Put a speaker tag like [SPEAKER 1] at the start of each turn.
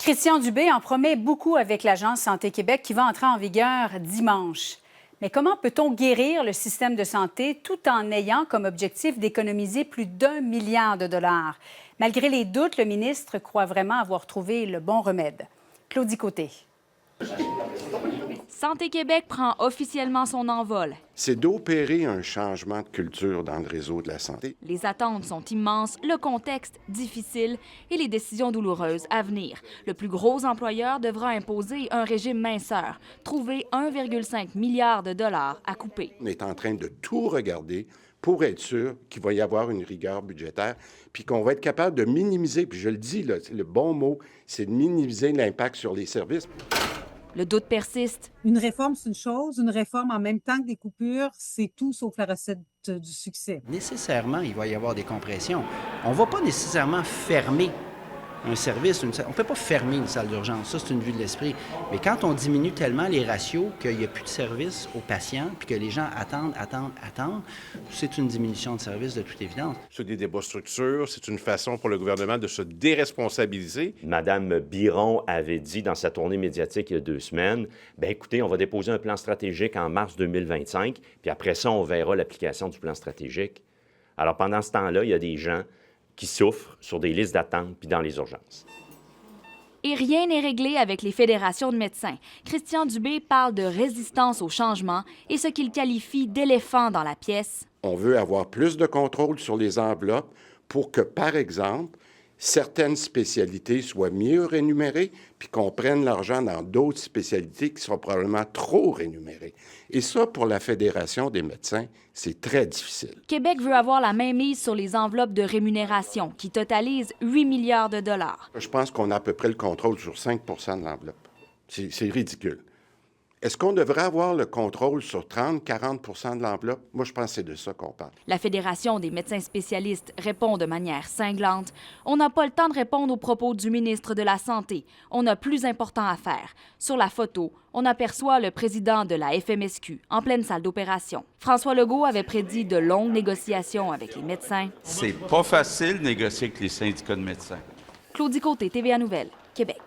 [SPEAKER 1] Christian Dubé en promet beaucoup avec l'Agence Santé Québec qui va entrer en vigueur dimanche. Mais comment peut-on guérir le système de santé tout en ayant comme objectif d'économiser plus d'1 milliard de dollars? Malgré les doutes, le ministre croit vraiment avoir trouvé le bon remède. Claudie Côté.
[SPEAKER 2] Santé Québec prend officiellement son envol.
[SPEAKER 3] C'est d'opérer un changement de culture dans le réseau de la santé.
[SPEAKER 2] Les attentes sont immenses, le contexte difficile et les décisions douloureuses à venir. Le plus gros employeur devra imposer un régime minceur, trouver 1,5 milliard de dollars à couper.
[SPEAKER 3] On est en train de tout regarder pour être sûr qu'il va y avoir une rigueur budgétaire, puis qu'on va être capable de minimiser, puis je le dis, là, le bon mot, c'est de minimiser l'impact sur les services.
[SPEAKER 2] Le doute persiste.
[SPEAKER 4] Une réforme, c'est une chose. Une réforme en même temps que des coupures, c'est tout sauf la recette du succès.
[SPEAKER 5] Nécessairement, il va y avoir des compressions. On ne va pas nécessairement fermer un service. On ne peut pas fermer une salle d'urgence. Ça, c'est une vue de l'esprit. Mais quand on diminue tellement les ratios qu'il n'y a plus de service aux patients puis que les gens attendent, c'est une diminution de service de toute évidence.
[SPEAKER 6] C'est des débats structurés. C'est une façon pour le gouvernement de se déresponsabiliser.
[SPEAKER 7] Madame Biron avait dit dans sa tournée médiatique il y a 2 semaines, bien écoutez, on va déposer un plan stratégique en mars 2025, puis après ça, on verra l'application du plan stratégique. Alors pendant ce temps-là, il y a des gens qui souffrent sur des listes d'attente puis dans les urgences.
[SPEAKER 2] Et rien n'est réglé avec les fédérations de médecins. Christian Dubé parle de résistance au changement et ce qu'il qualifie d'éléphant dans la pièce.
[SPEAKER 3] On veut avoir plus de contrôle sur les enveloppes pour que, par exemple, certaines spécialités soient mieux rémunérées, puis qu'on prenne l'argent dans d'autres spécialités qui sont probablement trop rémunérées. Et ça, pour la Fédération des médecins, c'est très difficile.
[SPEAKER 2] Québec veut avoir la main mise sur les enveloppes de rémunération qui totalisent 8 milliards de dollars.
[SPEAKER 3] Je pense qu'on a à peu près le contrôle sur 5 de l'enveloppe. C'est ridicule. Est-ce qu'on devrait avoir le contrôle sur 30-40 de l'enveloppe? Moi, je pense que c'est de ça qu'on parle.
[SPEAKER 2] La Fédération des médecins spécialistes répond de manière cinglante. On n'a pas le temps de répondre aux propos du ministre de la Santé. On a plus important à faire. Sur la photo, on aperçoit le président de la FMSQ en pleine salle d'opération. François Legault avait prédit de longues négociations avec les médecins.
[SPEAKER 8] C'est pas facile de négocier avec les syndicats de médecins.
[SPEAKER 2] Claudie Côté, TVA Nouvelles, Québec.